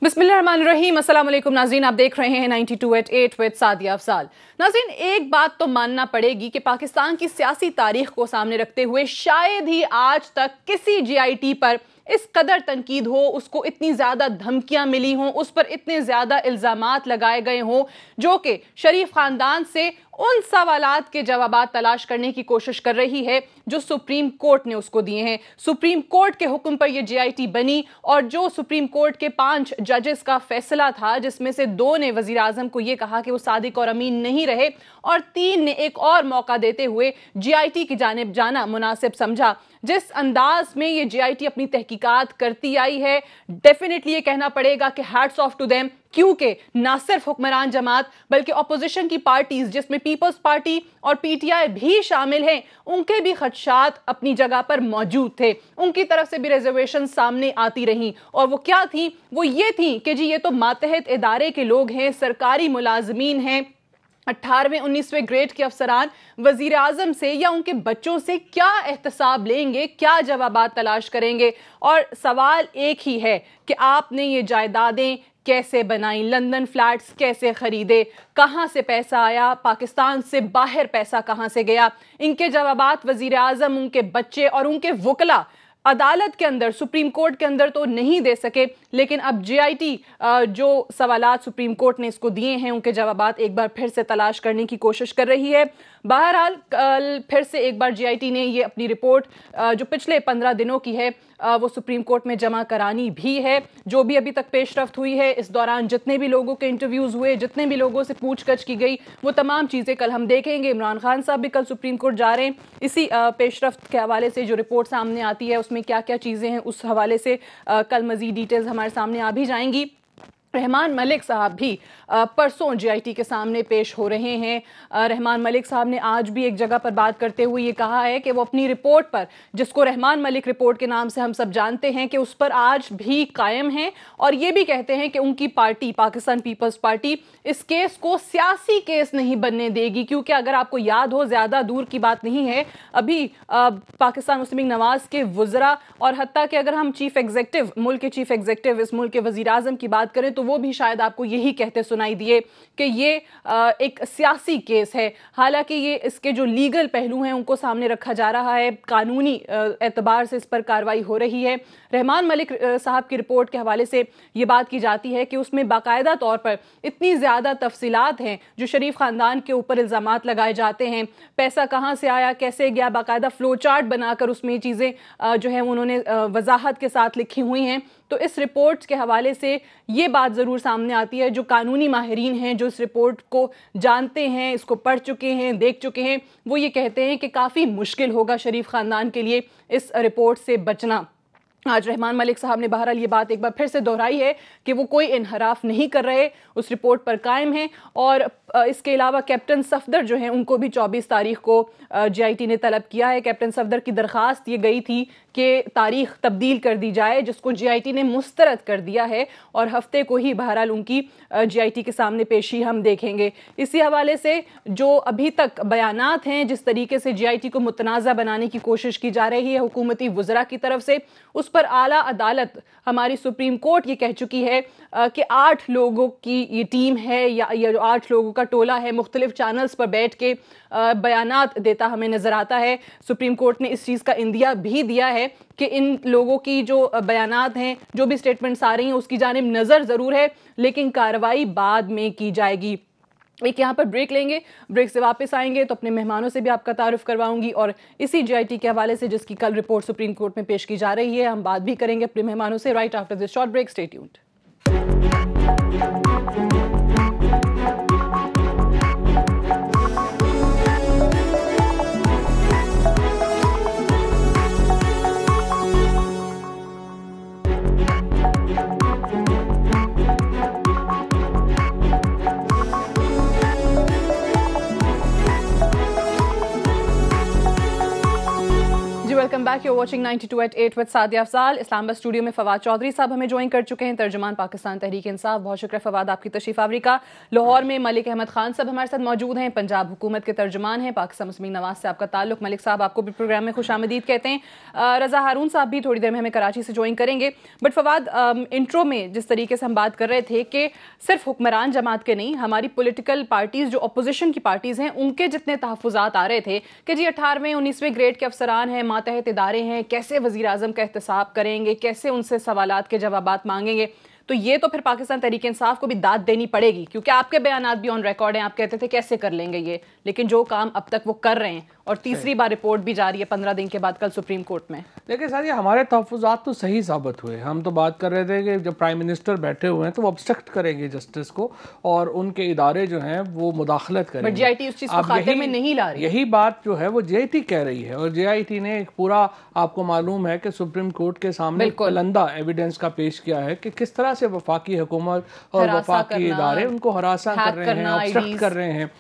बिस्मिल्लाहिर्रहमानिर्रहीम, अस्सलाम वालेकुम नाज़रीन, आप देख रहे हैं 92@8 विद सादिया अफजाल। नाज़रीन, एक बात तो मानना पड़ेगी कि पाकिस्तान की सियासी तारीख को सामने रखते हुए शायद ही आज तक किसी GIT पर इस कदर तनकीद हो, उसको इतनी ज़्यादा धमकियां मिली हों, उस पर इतने ज़्यादा इल्ज़ामात लगाए गए हों, जो कि शरीफ ख़ानदान से उन सवालात के जवाबात तलाश करने की कोशिश कर रही है जो सुप्रीम कोर्ट ने उसको दिए हैं। सुप्रीम कोर्ट के हुक्म पर यह GIT बनी और जो सुप्रीम कोर्ट के 5 जजेस का फैसला था, जिसमें से 2 ने वज़ीर आज़म को यह कहा कि वो सादिक और अमीन नहीं रहे और 3 ने एक और मौका देते हुए GIT की जानिब जाना मुनासिब समझा। जिस अंदाज में ये GIT अपनी तहकीकात करती आई है, डेफिनेटली ये कहना पड़ेगा कि हैट्स ऑफ टू देम, क्योंकि ना सिर्फ हुक्मरान जमात बल्कि अपोजिशन की पार्टीज जिसमें पीपल्स पार्टी और PTI भी शामिल हैं, उनके भी खदशात अपनी जगह पर मौजूद थे। उनकी तरफ से भी रिजर्वेशन सामने आती रहीं और वो क्या थी? वो ये थी कि जी ये तो मातहत इदारे के लोग हैं, सरकारी मुलाजमीन हैं, 18वें 19वें ग्रेड के अफसरान वजीर आजम से या उनके बच्चों से क्या एहतसाब लेंगे, क्या जवाबात तलाश करेंगे? और सवाल एक ही है कि आपने ये जायदादें कैसे बनाई, लंदन फ्लैट्स कैसे खरीदे, कहां से पैसा आया, पाकिस्तान से बाहर पैसा कहां से गया? इनके जवाबात वजीर आजम, उनके बच्चे और उनके वकला अदालत के अंदर, सुप्रीम कोर्ट के अंदर तो नहीं दे सके, लेकिन अब GIT जो सवालात सुप्रीम कोर्ट ने इसको दिए हैं, उनके जवाबात एक बार फिर से तलाश करने की कोशिश कर रही है। बहरहाल कल फिर से एक बार GIT ने ये अपनी रिपोर्ट जो पिछले 15 दिनों की है वो सुप्रीम कोर्ट में जमा करानी भी है। जो भी अभी तक पेशरफ्त हुई है, इस दौरान जितने भी लोगों के इंटरव्यूज़ हुए, जितने भी लोगों से पूछगछ की गई, वो तमाम चीज़ें कल हम देखेंगे। इमरान खान साहब भी कल सुप्रीम कोर्ट जा रहे हैं। इसी पेशरफ्त के हवाले से जो रिपोर्ट सामने आती है उसमें क्या क्या चीज़ें हैं, उस हवाले से कल मज़ीद डिटेल्स हमारे सामने आ भी जाएंगी। रहमान मलिक साहब भी परसों GIT के सामने पेश हो रहे हैं। रहमान मलिक साहब ने आज भी एक जगह पर बात करते हुए ये कहा है कि वो अपनी रिपोर्ट पर, जिसको रहमान मलिक रिपोर्ट के नाम से हम सब जानते हैं, कि उस पर आज भी कायम हैं और ये भी कहते हैं कि उनकी पार्टी पाकिस्तान पीपल्स पार्टी इस केस को सियासी केस नहीं बनने देगी। क्योंकि अगर आपको याद हो, ज़्यादा दूर की बात नहीं है, अभी पाकिस्तान मुस्लिम लीग नवाज के वज़रा और हत्ता कि अगर हम चीफ एग्जीक्यूटिव, मुल्क के चीफ एग्जीक्यूटिव, इस मुल्क के वज़ीर आज़म की बात करें तो वो भी शायद आपको यही कहते सुनाई दिए कि ये एक सियासी केस है। हालांकि ये इसके जो लीगल पहलू हैं उनको सामने रखा जा रहा है, कानूनी एतबार से इस पर कार्रवाई हो रही है। रहमान मलिक साहब की रिपोर्ट के हवाले से ये बात की जाती है कि उसमें बाकायदा तौर पर इतनी ज़्यादा तफसीलात हैं जो शरीफ ख़ानदान के ऊपर इल्ज़ामात लगाए जाते हैं, पैसा कहाँ से आया, कैसे गया, बाकायदा फ़्लो चार्ट बनाकर उसमें चीज़ें जो है उन्होंने वजाहत के साथ लिखी हुई हैं। तो इस रिपोर्ट के हवाले से ये बात ज़रूर सामने आती है, जो कानूनी माहिरीन हैं, जो इस रिपोर्ट को जानते हैं, इसको पढ़ चुके हैं, देख चुके हैं, वो ये कहते हैं कि काफ़ी मुश्किल होगा शरीफ ख़ानदान के लिए इस रिपोर्ट से बचना। आज रहमान मलिक साहब ने बहरहाल ये बात एक बार फिर से दोहराई है कि वो कोई इनहराफ नहीं कर रहे, उस रिपोर्ट पर कायम हैं। और इसके अलावा कैप्टन सफदर जो हैं उनको भी 24 तारीख को GIT ने तलब किया है। कैप्टन सफदर की दरख्वास्त ये गई थी कि तारीख तब्दील कर दी जाए, जिसको GIT ने मुस्तरद कर दिया है और हफ्ते को ही बहरहाल उनकी GIT के सामने पेशी हम देखेंगे। इसी हवाले से जो अभी तक बयानात हैं, जिस तरीके से GIT को मुतनाज़ा बनाने की कोशिश की जा रही है हुकूमती वज़रा की तरफ से, उस पर आला अदालत, हमारी सुप्रीम कोर्ट ये कह चुकी है कि 8 लोगों की ये टीम है या ये जो 8 लोगों का टोला है, मुख्तलिफ चैनल्स पर बैठ के बयानात देता हमें नज़र आता है। सुप्रीम कोर्ट ने इस चीज़ का इंदिया भी दिया है कि इन लोगों की जो बयानात हैं, जो भी स्टेटमेंट्स आ रही हैं, उसकी जानिब नज़र ज़रूर है, लेकिन कार्रवाई बाद में की जाएगी। एक यहाँ पर ब्रेक लेंगे, ब्रेक से वापस आएंगे तो अपने मेहमानों से भी आपका तारुफ करवाऊंगी और इसी GIT के हवाले से जिसकी कल रिपोर्ट सुप्रीम कोर्ट में पेश की जा रही है, हम बात भी करेंगे अपने मेहमानों से right after this short break. Stay tuned. Back, you watching 92@8 with Sadia Afzal. Islamabad studio में फवाद चौधरी साहब हमें ज्वाइन कर चुके हैं, तर्जुमान पाकिस्तान तहरीक इंसाफ। बहुत शुक्रिया फवाद आपकी तशरीफ आवरी का। लाहौर में मलिक अहमद खान साहब हमारे साथ मौजूद हैं, पंजाब हुकूमत के तर्जुमान हैं। पाकिस्तान मुस्लिम नवाज से आपका ताल्लुक, मलिक साहब आपको भी प्रोग्राम में खुशामदीद कहते हैं। रजा हारून साहब भी थोड़ी देर में हमें कराची से ज्वाइन करेंगे। बट फवाद, इंट्रो में जिस तरीके से हम बात कर रहे थे कि सिर्फ हुक्मरान जमात के नहीं, हमारी पॉलिटिकल पार्टीज जो अपोजिशन की पार्टीज हैं उनके जितने तहफ़्फ़ुज़ात आ रहे थे कि जी 18वें 19वें ग्रेड के अफसरान हैं, मातहत इदारे हैं, कैसे वज़ीर आज़म का एहतसाब करेंगे, कैसे उनसे सवालात के जवाबात मांगेंगे। तो ये तो फिर पाकिस्तान तहरीक इंसाफ को भी दाद देनी पड़ेगी, क्योंकि आपके बयानात भी ऑन रिकॉर्ड हैं। आप कहते थे कैसे कर लेंगे ये, लेकिन जो काम अब तक वो कर रहे हैं, और तीसरी बार रिपोर्ट भी जा रही है 15 दिन के बाद कल सुप्रीम कोर्ट में। देखिए सर, ये हमारे तहफ़्फ़ुज़ात तो सही साबित हुए। हम तो बात कर रहे थे कि जब प्राइम मिनिस्टर बैठे हुए हैं तो वो ऑब्स्ट्रक्ट करेंगे जस्टिस को, और उनके इदारे जो हैं वो मुदाखलत करेंगे। बट JIT उस चीज़ को खाते में नहीं ला रही। यही बात जो है वो JIT कह रही है, और JIT ने एक पूरा, आपको मालूम है कि सुप्रीम कोर्ट के सामने बुलंदा एविडेंस का पेश किया है कि किस तरह से वफाकी हुकूमत और वफाकी इदारे उनको हरासा कर रहे हैं, ऑब्स्ट्रक्ट कर रहे हैं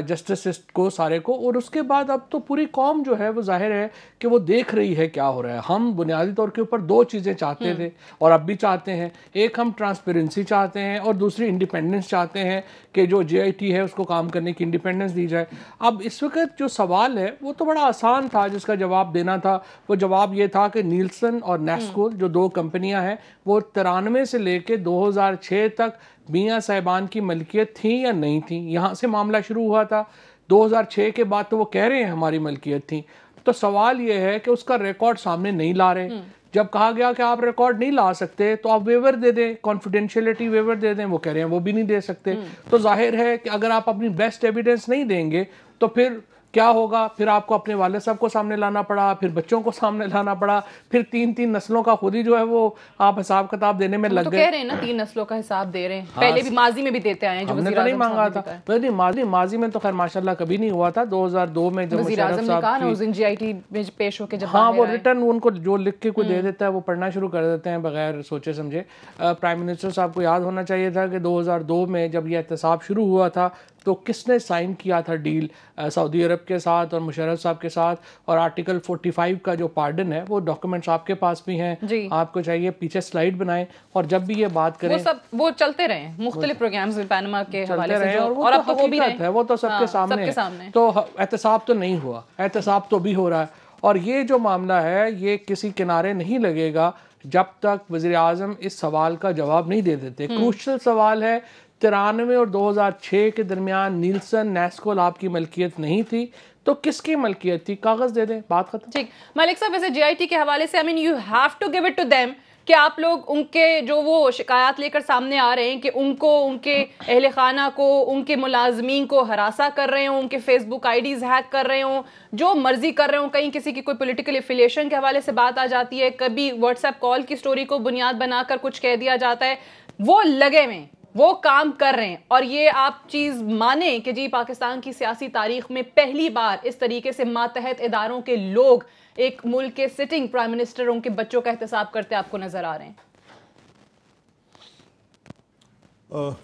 जस्टिस को सारे को। और उसके बाद अब तो पूरी कौम जो है वो जाहिर है कि वो देख रही है क्या हो रहा है। हम बुनियादी तौर के ऊपर दो चीज़ें चाहते थे और अब भी चाहते हैं। एक, हम ट्रांसपेरेंसी चाहते हैं, और दूसरी इंडिपेंडेंस चाहते हैं कि जो JIT है उसको काम करने की इंडिपेंडेंस दी जाए। अब इस वक्त जो सवाल है वो तो बड़ा आसान था जिसका जवाब देना था। वो जवाब ये था कि नीलसन और नेस्कोल जो दो कंपनियां हैं वो 93 से लेके 2006 तक मियां साहिबान की मलकियत थी या नहीं थी। यहाँ से मामला शुरू हुआ था। 2006 के बाद तो वो कह रहे हैं हमारी मलकियत थी। तो सवाल ये है कि उसका रिकॉर्ड सामने नहीं ला रहे। जब कहा गया कि आप रिकॉर्ड नहीं ला सकते तो आप वेवर दे दें, कॉन्फिडेंशियलिटी वेवर दे दें, वो कह रहे हैं वो भी नहीं दे सकते। तो जाहिर है कि अगर आप अपनी बेस्ट एविडेंस नहीं देंगे तो फिर क्या होगा। फिर आपको अपने वालिद साहब को सामने लाना पड़ा, फिर बच्चों को सामने लाना पड़ा, फिर 3-3 नस्लों का खुद ही जो है वो आप हिसाब किताब देने में लग गए। कह रहे हैं ना 3 नस्लों का हिसाब दे रहे हैं। पहले भी माजी में भी देते आए हैं, जो हमने तो नहीं मांगा था। नहीं, माजी में तो खैर माशाल्लाह कभी नहीं हुआ था। 2002 में जब मुशर्रफ साहब उस दिन JIT में पेश होकर जब हाँ वो रिटर्न उनको जो लिख के कोई दे देता है वो पढ़ना शुरू कर देते हैं बगैर सोचे समझे। प्राइम मिनिस्टर साहब को याद होना चाहिए था कि 2002 में जब यह एहतसाब शुरू हुआ था तो किसने साइन किया था डील सऊदी अरब के साथ और मुशर्रफ साहब के साथ। और आर्टिकल 45 का जो पार्डन है वो डॉक्यूमेंट्स आपके पास भी हैं, आपको चाहिए पीछे स्लाइड बनाएं। और जब भी ये बात करें वो चलते रहे मुख्तलिफ प्रोग्राम्स में पनामा के हवाले से, और अब तो वो भी है, वो तो सबके सामने। तो एहतसाब तो नहीं हुआ, एहतसाब तो भी हो रहा है। और ये जो मामला है ये किसी किनारे नहीं लगेगा जब तक वज़ीर आज़म इस सवाल का जवाब नहीं दे देते। क्रूशल सवाल है, 93 और 2006 के दरमियान नीलसन नेस्कोल आपकी मलकियत नहीं थी तो किसकी मलकियत थी? कागज दे दें, बात खत्म। ठीक मलिक साहब, वैसे JIT के हवाले से I mean you have to give it to them कि आप लोग उनके जो वो शिकायत लेकर सामने आ रहे हैं कि उनको, उनके अहले खाना को, उनके मुलाजमीन को हरासा कर रहे हो, उनके फेसबुक IDs हैक कर रहे हो, जो मर्जी कर रहे हो। कहीं किसी की कोई पॉलिटिकल एफिलिएशन के हवाले से बात आ जाती है, कभी व्हाट्सएप कॉल की स्टोरी को बुनियाद बनाकर कुछ कह दिया जाता है। वो लगे में वो काम कर रहे हैं। और ये आप चीज माने कि जी पाकिस्तान की सियासी तारीख में पहली बार इस तरीके से मातहत इदारों के लोग एक मुल्क के सिटिंग प्राइम मिनिस्टर उनके बच्चों का एहतसाब करते आपको नजर आ रहे हैं।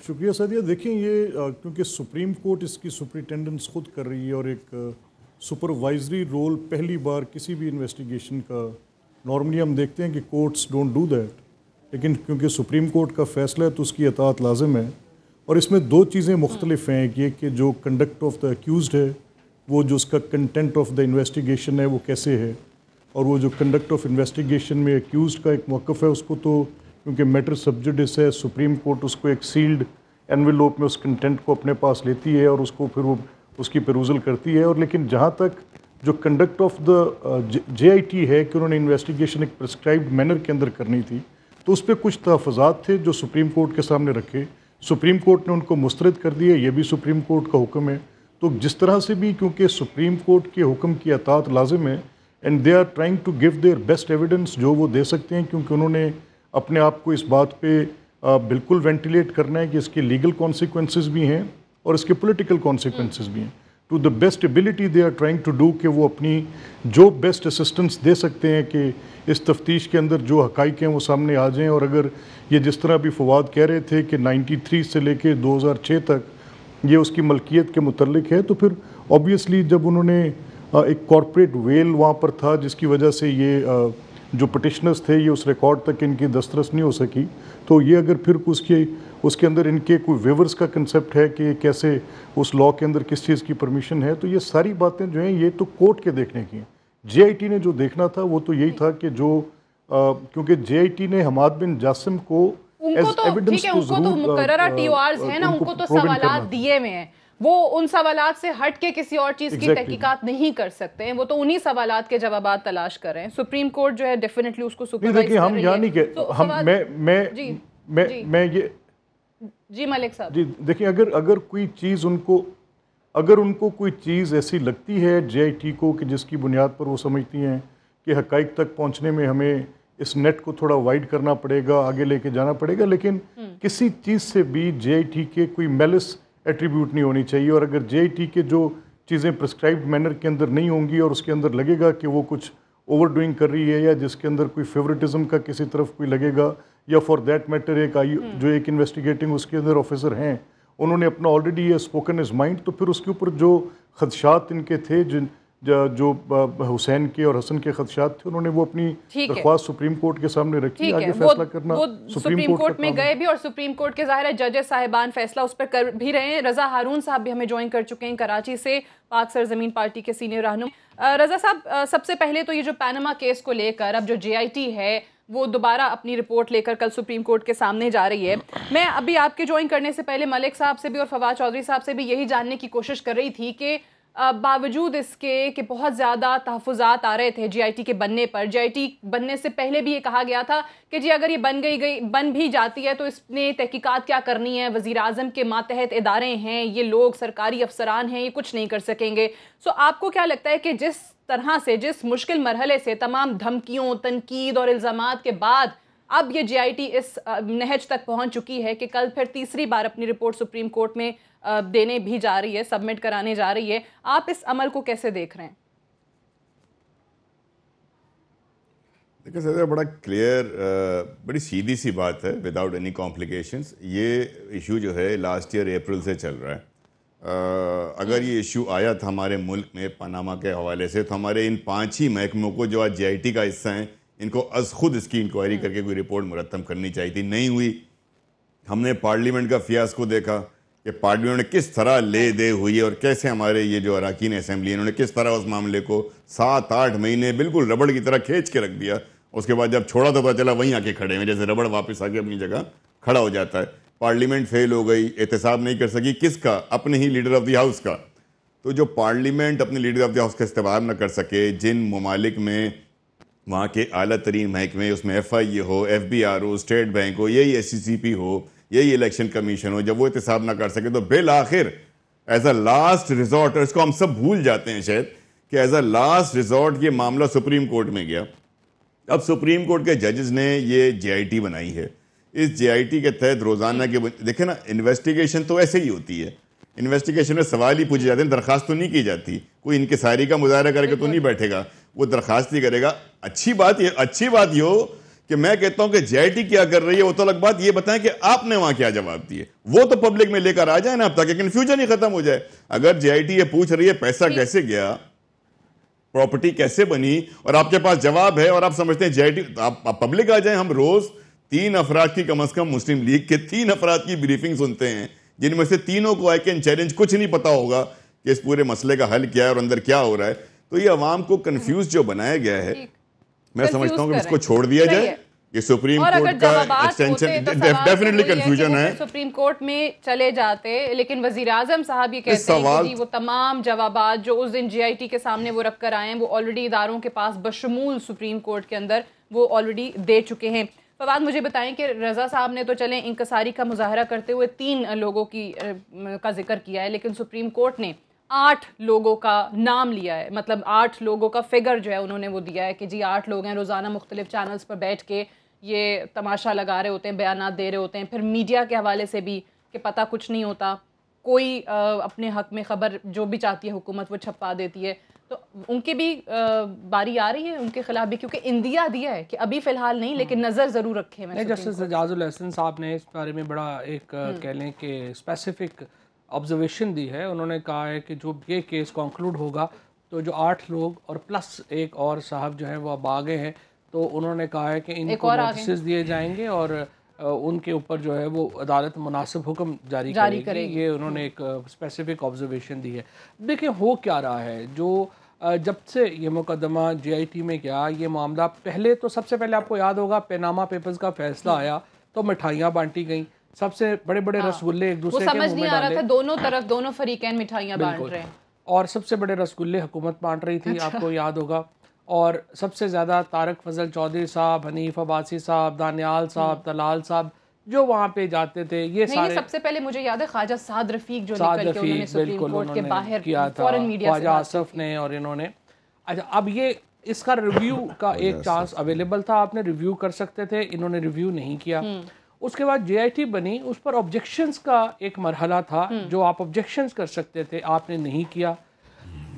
शुक्रिया सदिया। देखिए ये क्योंकि सुप्रीम कोर्ट इसकी सुपरिटेंडेंस खुद कर रही है और एक सुपरवाइजरी रोल पहली बार किसी भी इन्वेस्टिगेशन का, नॉर्मली हम देखते हैं कि कोर्ट्स डोंट डू दैट, लेकिन क्योंकि सुप्रीम कोर्ट का फैसला है तो उसकी अतात लाजिम है। और इसमें दो चीज़ें मुख्तलिफ हैं। एक ये कि जो कंडक्ट ऑफ द अक्यूज्ड है वो जो उसका कंटेंट ऑफ द इन्वेस्टिगेशन है वो कैसे है, और वो जो कंडक्ट ऑफ इन्वेस्टिगेशन में अक्यूज्ड का एक मौक़िफ़ है उसको तो क्योंकि मैटर सब जुडिस है, सुप्रीम कोर्ट उसको एक सील्ड एनवेलोप में उस कंटेंट को अपने पास लेती है और उसको फिर वो उसकी पेरूजल करती है। और लेकिन जहाँ तक जो कंडक्ट ऑफ द JIT है कि उन्होंने इन्वेस्टिगेशन एक प्रिस्क्राइब्ड मैनर के अंदर करनी थी, तो उस पर कुछ तहफ़्फ़ुज़ात थे जो सुप्रीम कोर्ट के सामने रखे। सुप्रीम कोर्ट ने उनको मुस्तरद कर दिए, ये भी सुप्रीम कोर्ट का हुक्म है। तो जिस तरह से भी क्योंकि सुप्रीम कोर्ट के हुक्म की अतात लाजिम है and they are trying to give their best evidence जो वो दे सकते हैं, क्योंकि उन्होंने अपने आप को इस बात पे बिल्कुल वेंटिलेट करना है कि इसके लीगल कॉन्सिक्वेंसेस भी हैं और इसके पॉलिटिकल कॉन्सिक्वेंसेस भी हैं। To the best ability they are trying to do कि वो अपनी जो बेस्ट असिस्टेंस दे सकते हैं कि इस तफ्तीश के अंदर जो हक़ाइक़ हैं वो सामने आ जाएं। और अगर ये जिस तरह भी फवाद कह रहे थे कि 93 से लेके 2006 तक ये उसकी मलकियत के मुतल्लिक है, तो फिर ऑब्वियसली जब उन्होंने एक कॉरपोरेट वेल वहाँ पर था जिसकी वजह से ये जो पिटिशनर्स थे ये उस रिकॉर्ड तक इनकी दस्तरस नहीं हो सकी। तो ये अगर फिर उसके अंदर इनके कोई वेवर्स का कंसेप्ट है कि कैसे उस लॉ के अंदर किस चीज़ की परमिशन है, तो ये सारी बातें जो हैं ये तो कोर्ट के देखने की हैं। JIT ने जो देखना था वो तो यही था कि जो क्योंकि JIT ने हमाद बिन जासिम को उनको तो ठीक है, उनको तो मुकर्ररा TORs है ना, उनको तो सवालात दिए हुए हैं, वो उन सवालात से हट के किसी और चीज की तहकीकात नहीं कर सकते हैं, वो तो उन्हीं सवालात के जवाब तलाश कर रहे हैं। सुप्रीम कोर्ट जो है डेफिनेटली उसको सुपरवाइज कर रही है। हम यहाँ नहीं कह हम मैं ये जी मलिक साहब जी देखिए, अगर कोई चीज़ उनको कोई चीज़ ऐसी लगती है JIT को कि जिसकी बुनियाद पर वो समझती हैं कि हक़ाइक़ तक पहुँचने में हमें इस नेट को थोड़ा वाइड करना पड़ेगा, आगे लेके जाना पड़ेगा, लेकिन किसी चीज़ से भी JIT के कोई मेलिस एट्रीब्यूट नहीं होनी चाहिए। और अगर JIT के जो चीज़ें प्रिस्क्राइब्ड मैनर के अंदर नहीं होंगी और उसके अंदर लगेगा कि वो कुछ ओवर डूइंग कर रही है या जिसके अंदर कोई फेवरेटिज्म का किसी तरफ कोई लगेगा, या फॉर दैट मैटर जो एक इन्वेस्टिगेटिंग उसके अंदर ऑफिसर हैं उन्होंने अपना ऑलरेडी ये स्पोकन इज माइंड, तो फिर उसके ऊपर जो खदशात इनके थे जो हुसैन के और हसन के खदशात थे, उन्होंने वो अपनी दरख्वास्त सुप्रीम कोर्ट के सामने रखी। आगे फैसला करना वो सुप्रीम कोर्ट में गए भी और सुप्रीम कोर्ट के ज़ाहिर है जजेस साहिबान फैसला उस पर कर भी रहे हैं। रजा हारून साहब भी हमें ज्वाइन कर चुके हैं कराची से, पाक सरजमीन पार्टी के सीनियर रहनुमा। रजा साहब, सबसे पहले तो ये जो पैनामा केस को लेकर अब जो JIT है वो दोबारा अपनी रिपोर्ट लेकर कल सुप्रीम कोर्ट के सामने जा रही है। मैं अभी आपके ज्वाइन करने से पहले मलिक साहब से भी और फवाद चौधरी साहब से भी यही जानने की कोशिश कर रही थी कि बावजूद इसके कि बहुत ज़्यादा तहफ़्फ़ुज़ात आ रहे थे JIT के बनने पर, JIT बनने से पहले भी ये कहा गया था कि जी अगर ये बन भी जाती है तो इसने तहकीकात क्या करनी है, वज़ीर आज़म के मातहत इदारे हैं, ये लोग सरकारी अफसरान हैं, ये कुछ नहीं कर सकेंगे। सो आपको क्या लगता है कि जिस तरह से, जिस मुश्किल मरहले से, तमाम धमकियों, तनकीद और इल्ज़ामात के बाद अब ये JIT इस नहज तक पहुंच चुकी है कि कल फिर तीसरी बार अपनी रिपोर्ट सुप्रीम कोर्ट में देने भी जा रही है, सबमिट कराने जा रही है, आप इस अमल को कैसे देख रहे हैं? देखिए सर, बड़ा क्लियर, बड़ी सीधी सी बात है, विदाउट एनी कॉम्प्लिकेशंस। ये इशू जो है लास्ट ईयर अप्रैल से चल रहा है। अगर ये इशू आया था हमारे मुल्क में पनामा के हवाले से, तो हमारे इन 5 ही महकमों को जो आज JIT का हिस्सा हैं, इनको अज खुद इसकी इंक्वायरी करके कोई रिपोर्ट मुरत्तब करनी चाहिए थी, नहीं हुई। हमने पार्लियामेंट का फियास्को देखा कि पार्लियामेंट ने किस तरह ले दे हुई और कैसे हमारे ये जो अरकान असेंबली इन्होंने किस तरह उस मामले को 7-8 महीने बिल्कुल रबड़ की तरह खींच के रख दिया। उसके बाद जब छोड़ा तो पता चला वहीं आके खड़े हैं, जैसे रबड़ वापस आके अपनी जगह खड़ा हो जाता है। पार्लियामेंट फेल हो गई, एहतसाब नहीं कर सकी, किसका? अपने ही लीडर ऑफ द हाउस का। तो जो पार्लियामेंट अपने लीडर ऑफ द हाउस का इस्तेमाल न कर सके, जिन ममालिक में वहाँ के आला तरीन महकमे, उसमें FIA हो, FBR हो, स्टेट बैंक हो, यही SCCP हो, यही इलेक्शन कमीशन हो, जब वो एहतसाब ना कर सके तो बिल आखिर एज अ लास्ट रिजॉर्ट, और इसको हम सब भूल जाते हैं शायद, कि एज अ लास्ट रिजॉर्ट ये मामला सुप्रीम कोर्ट में गया। अब सुप्रीम कोर्ट के जजेस ने ये JIT बनाई है। इस JIT के तहत रोजाना के देखे ना, इन्वेस्टिगेशन तो ऐसे ही होती है, इन्वेस्टिगेशन में सवाल ही पूछे जाते हैं, दरखास्त तो नहीं की जाती। कोई इनकिसारी का मुजाहरा करके तो नहीं बैठेगा, वो दरखास्त ही करेगा। अच्छी बात ये हो कि मैं कहता हूं कि JIT क्या कर रही है वो तो अलग बात, ये बताएं कि आपने वहां क्या जवाब दिए, वो तो पब्लिक में लेकर आ जाए ना, अब ताकि कन्फ्यूजन ही खत्म हो जाए। अगर JIT ये पूछ रही है पैसा कैसे गया, प्रॉपर्टी कैसे बनी, और आपके पास जवाब है और आप समझते हैं JIT, आप पब्लिक आ जाए। हम रोज 3 अफराद की, कम से कम मुस्लिम लीग के 3 अफराद की ब्रीफिंग सुनते हैं, जिनमें से तीनों को आई कैन चैलेंज कुछ नहीं पता होगा कि इस पूरे मसले का हल क्या है और अंदर क्या हो रहा है। तो ये अवाम को कंफ्यूज जो बनाया गया है, मैं समझता हूं कि इसको छोड़ दिया जाए। ये सुप्रीम कोर्ट का एक्सटेंशन, डेफिनेटली कंफ्यूजन है। सुप्रीम कोर्ट में चले जाते, लेकिन वजीर आजम साहब ये कहते हैं कि वो तमाम जवाबात जो उस दिन JIT के सामने वो रख कर आए हैं, वो ऑलरेडी इदारों के पास बशमूल सुप्रीम कोर्ट के अंदर वो ऑलरेडी दे चुके हैं। फवाद, मुझे बताएं कि रजा साहब ने तो चले इंकसारी का मुजाहरा करते हुए 3 लोगों का जिक्र किया है, लेकिन सुप्रीम कोर्ट ने 8 लोगों का नाम लिया है, मतलब 8 लोगों का फिगर जो है उन्होंने वो दिया है कि जी 8 लोग हैं। रोज़ाना मुख्तलिफ चैनल्स पर बैठ के ये तमाशा लगा रहे होते हैं, बयानात दे रहे होते हैं, फिर मीडिया के हवाले से भी कि पता कुछ नहीं होता, कोई अपने हक में खबर जो भी चाहती है हुकूमत वो छपवा देती है। तो उनकी भी बारी आ रही है उनके खिलाफ भी, क्योंकि इंदिया दिया है कि अभी फिलहाल नहीं, लेकिन नज़र ज़रूर रखे हैं। जस्टिस एजाजुल हसन साहब ने इस बारे में बड़ा एक कह लें कि स्पेसिफिक ऑब्जर्वेशन दी है। उन्होंने कहा है कि जो ये केस कंक्लूड होगा तो जो 8 लोग और प्लस एक और साहब जो हैं वो अब आ गए हैं, तो उन्होंने कहा है कि इनको नोटिस दिए जाएंगे और उनके ऊपर जो है वो अदालत मुनासिब हुक्म जारी करेगी। ये उन्होंने एक स्पेसिफिक ऑब्जर्वेशन दी है। देखिए हो क्या रहा है, जो जब से ये मुकदमा JIT में गया, ये मामला पहले तो सबसे पहले आपको याद होगा पनामा पेपर्स का फैसला आया तो मिठाइयाँ बांटी गई, सबसे बड़े बड़े रसगुल्ले एक दूसरे के मुंह में डाले, दोनों तरफ दोनों फरीकैन मिठाइयाँ बांट रहे हैं और सबसे बड़े रसगुल्ले हुकूमत बांट रही थी। आपको याद होगा। और सबसे ज़्यादा तारक फजल चौधरी साहब, हनीफ अब्बासी साहब, दानियाल साहब, तलाल साहब जो वहाँ पे जाते थे, ये सारे सबसे पहले मुझे याद है ख्वाजा साद रफीक जो निकल के उन्होंने सुप्रीम कोर्ट के बाहर किया था, ख्वाजा आसफ ने और इन्होंने। अच्छा, अब ये इसका रिव्यू का एक चांस अवेलेबल था, आपने रिव्यू कर सकते थे, इन्होंने रिव्यू नहीं किया। उसके बाद JIT बनी, उस पर ऑब्जेक्शंस का एक मरहला था जो आप ऑब्जेक्शंस कर सकते थे, आपने नहीं किया।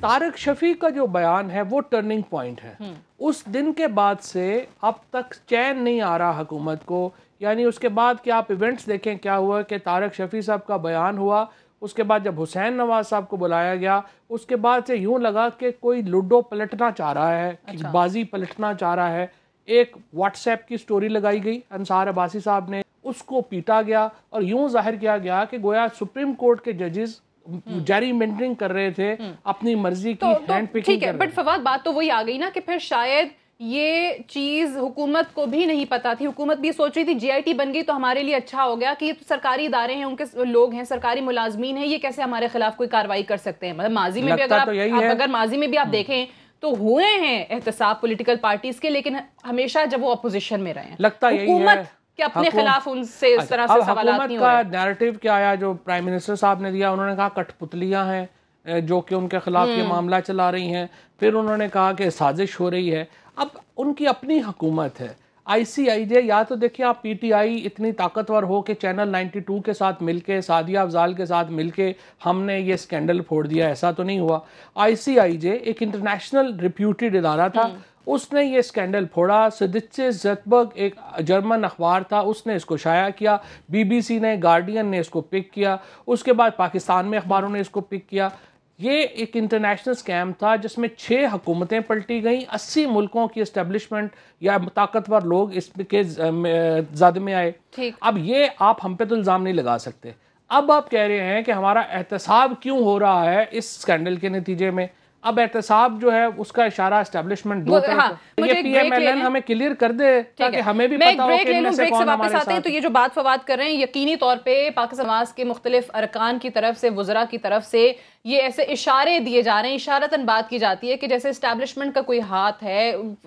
तारक शफी का जो बयान है वो टर्निंग पॉइंट है। उस दिन के बाद से अब तक चैन नहीं आ रहा हुकूमत को। यानी उसके बाद कि आप इवेंट्स देखें क्या हुआ कि तारक शफी साहब का बयान हुआ, उसके बाद जब हुसैन नवाज साहब को बुलाया गया, उसके बाद से यूं लगा कि कोई लूडो पलटना चाह रहा है, अच्छा। बाजी पलटना चाह रहा है। एक व्हाट्सएप की स्टोरी लगाई गई, अंसार अब्बासी साहब ने उसको पीटा गया और यूं जाहिर किया गया कि गोया सुप्रीम कोर्ट के जजेस जैरीमेंडरिंग कर रहे थे, अपनी मर्जी की हैंड पिकिंग कर रहे थे। बट फवाद बात तो वही आ गई ना कि फिर शायद ये चीज हुकूमत को भी नहीं पता थी। हुकूमत भी सोच रही थी JIT बन गई तो हमारे लिए अच्छा हो गया कि ये तो सरकारी इदारे हैं, उनके लोग हैं, सरकारी मुलाजमीन हैं, ये कैसे हमारे खिलाफ कोई कार्रवाई कर सकते हैं। मतलब माजी में भी अगर माजी में भी आप देखें तो हुए हैं एहतसाब पॉलिटिकल पार्टीज के, लेकिन हमेशा जब वो अपोजिशन में रहे हैं। लगता यही है कि अपने खिलाफ उनसे इस तरह से सवालात नहीं हो रहे। का नैरेटिव क्या आया जो प्राइम मिनिस्टर साहब ने दिया, उन्होंने कहा कठपुतलियां हैं जो कि उनके खिलाफ ये मामला चला रही हैं। फिर उन्होंने कहा कि साजिश हो रही है। अब उनकी अपनी हुकूमत है, ICIJ, या तो देखिए आप PTI इतनी ताकतवर हो कि चैनल 92 के साथ मिलके, सादिया अफजाल के साथ मिलके हमने ये स्कैंडल फोड़ दिया, ऐसा तो नहीं हुआ। ICIJ एक इंटरनेशनल रिप्यूटेड इदारा था, उसने ये स्कैंडल फोड़ा। सिदिचे ज़ेटबर्ग एक जर्मन अखबार था, उसने इसको शाया किया। BBC ने, गार्डियन ने इसको पिक किया। उसके बाद पाकिस्तान में अखबारों ने इसको पिक किया। ये एक इंटरनेशनल स्कैम था जिसमें 6 हुकूमतें पलटी गईं, 80 मुल्कों की एस्टेब्लिशमेंट या ताकतवर लोग इसके ज़द में आए। अब ये आप हम पे तो इल्ज़ाम नहीं लगा सकते। अब आप कह रहे हैं कि हमारा एहतसाब क्यों हो रहा है इस स्कैंडल के नतीजे में। अब एहतसाब जो है उसका इशारा एस्टेब्लिशमेंट दो तरफ। ये PMLN हमें क्लियर कर दे ताकि हमें भी पता हो कि इनमें से कौन हमारे साथ है। तो ये जो बात फवाद कर रहे हैं, यकीनी तौर पे पाकिस्तान समाज के मुख्तलिफ अरकान की तरफ से, वज़रा की तरफ से ये ऐसे इशारे दिए जा रहे हैं, इशारतन बात की जाती है कि जैसे एस्टेब्लिशमेंट का कोई हाथ है,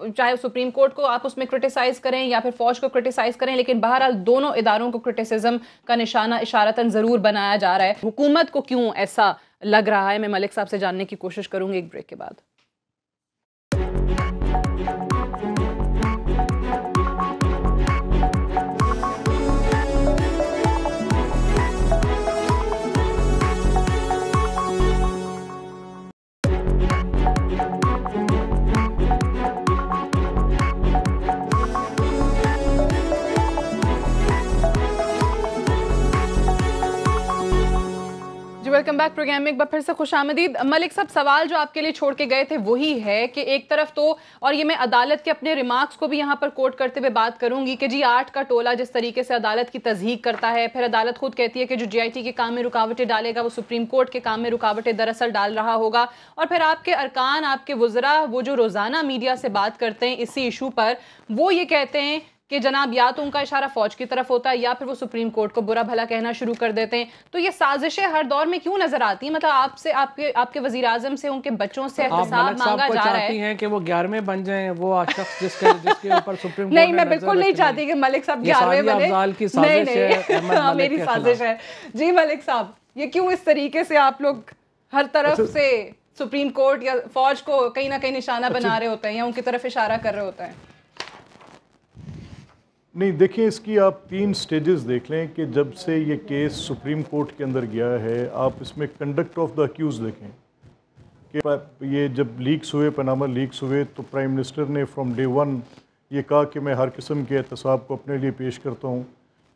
चाहे सुप्रीम कोर्ट को आप उसमें क्रिटिसाइज करें या फिर फौज को क्रिटिसाइज करें, लेकिन बहरहाल दोनों इदारों को क्रिटिसिज्म का निशाना इशारतन जरूर बनाया जा रहा है। हुकूमत को क्यों ऐसा लग रहा है, मैं मलिक साहब से जानने की कोशिश करूंगी एक ब्रेक के बाद। वेलकम बैक प्रोग्राम में एक बार फिर से खुशामदीद। मलिक साहब, सवाल जो आपके लिए छोड़ के गए थे वही है कि एक तरफ तो, और ये मैं अदालत के अपने रिमार्क्स को भी यहाँ पर कोट करते हुए बात करूंगी कि जी 8 का टोला जिस तरीके से अदालत की तज़हीक करता है, फिर अदालत खुद कहती है कि जो JIT के काम में रुकावटें डालेगा वो सुप्रीम कोर्ट के काम में रुकावटें दरअसल डाल रहा होगा, और फिर आपके अरकान, आपके वज़रा, वो जो रोज़ाना मीडिया से बात करते हैं इसी इशू पर, वो ये कहते हैं कि जनाब या तो उनका इशारा फौज की तरफ होता है या फिर वो सुप्रीम कोर्ट को बुरा भला कहना शुरू कर देते हैं। तो ये साजिशें हर दौर में क्यों नजर आती हैं? मतलब आपसे, आपके वजीर आजम से, उनके बच्चों से एहतसाब मांगा जा रहा है कि वो 11वें बन जाएं, वो शख्स जिसके ऊपर सुप्रीम कोर्ट नहीं, मैं बिल्कुल नहीं चाहती कि मलिक साहब 11वें बने। नहीं, मेरी साजिश है जी। मलिक साहब, ये क्यों इस तरीके से आप लोग हर तरफ से सुप्रीम कोर्ट या फौज को कहीं ना कहीं निशाना बना रहे होते हैं या उनकी तरफ इशारा कर रहे होते हैं? नहीं, देखिए, इसकी आप 3 स्टेजेस देख लें कि जब से ये केस सुप्रीम कोर्ट के अंदर गया है, आप इसमें कंडक्ट ऑफ द अक्यूज देखें कि ये जब लीक्स हुए, पनामा लीक्स हुए, तो प्राइम मिनिस्टर ने फ्रॉम डे 1 ये कहा कि मैं हर किस्म के एहतसाब को अपने लिए पेश करता हूँ।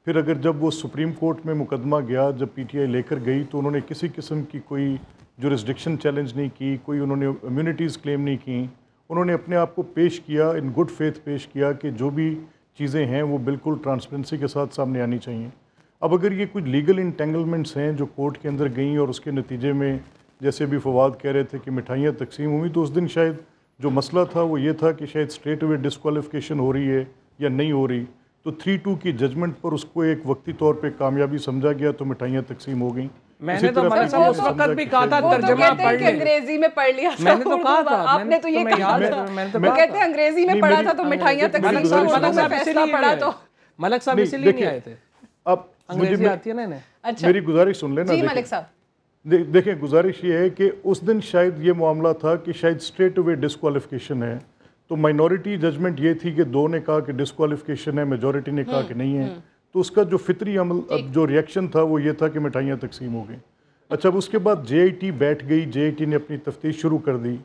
फिर अगर जब वो सुप्रीम कोर्ट में मुकदमा गया, जब PTI लेकर गई, तो उन्होंने किसी किस्म की कोई जुरिस्डिक्शन चैलेंज नहीं की, कोई उन्होंने इम्यूनिटीज़ क्लेम नहीं की। उन्होंने अपने आप को पेश किया, इन गुड फेथ पेश किया कि जो भी चीज़ें हैं वो बिल्कुल ट्रांसपेरेंसी के साथ सामने आनी चाहिए। अब अगर ये कुछ लीगल इंटेंगलमेंट्स हैं जो कोर्ट के अंदर गई और उसके नतीजे में जैसे भी फवाद कह रहे थे कि मिठाइयाँ तकसीम हुई, तो उस दिन शायद जो मसला था वो ये था कि शायद स्ट्रेट अवे डिस्क्वालिफिकेशन हो रही है या नहीं हो रही, तो 3-2 की जजमेंट पर उसको एक वक्ती तौर पे कामयाबी समझा गया तो मिठाइयाँ तकसीम हो गई। मैंने तो मलिक साहब उस वक्त भी कहा था तर्जमा पढ़ ले, अंग्रेजी में पढ़ लिया, मैंने तो कहा था, आपने तो ये कहा था, मैंने तो कहते हैं अंग्रेजी में पढ़ा था तो मिठाइयाँ तकसीम फैसला पढ़ा तो मलिक साहब इसीलिए नहीं आए थे। अब अंग्रेजी आती है ना इन्हें। अच्छा, मेरी गुजारिश सुन लेना। जी मलिक साहब, देखें गुजारिश ये है कि उस दिन शायद ये मामला था कि शायद स्ट्रेट अवे डिस्क्वालिफिकेशन है, तो माइनॉरिटी जजमेंट ये थी कि 2 ने कहा कि डिस्क्वालिफिकेशन है, मेजॉरिटी ने कहा कि नहीं है, तो उसका जो फितरी अमल अब जो रिएक्शन था वो ये था कि मिठाइयाँ तकसीम हो गई। अच्छा, अब उसके बाद JIT बैठ गई, JIT ने अपनी तफ्तीश शुरू कर दी।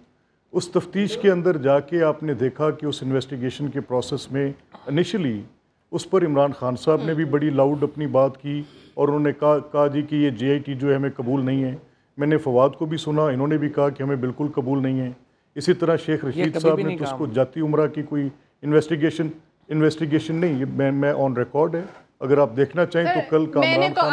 उस तफ्तीश के अंदर जाके आपने देखा कि उस इन्वेस्टिगेशन के प्रोसेस में इनिशियली उस पर इमरान खान साहब ने भी बड़ी लाउड अपनी बात की और उन्होंने कहा जी कि ये JIT जो है हमें कबूल नहीं है। मैंने फवाद को भी सुना, इन्होंने भी कहा कि हमें बिल्कुल कबूल नहीं है। इसी तरह शेख रशीद साहब ने तो उसको जाती उम्रा की कोई इन्वेस्टिगेशन नहीं, ये मैं ऑन रिकॉर्ड है, अगर आप देखना चाहें तो कल का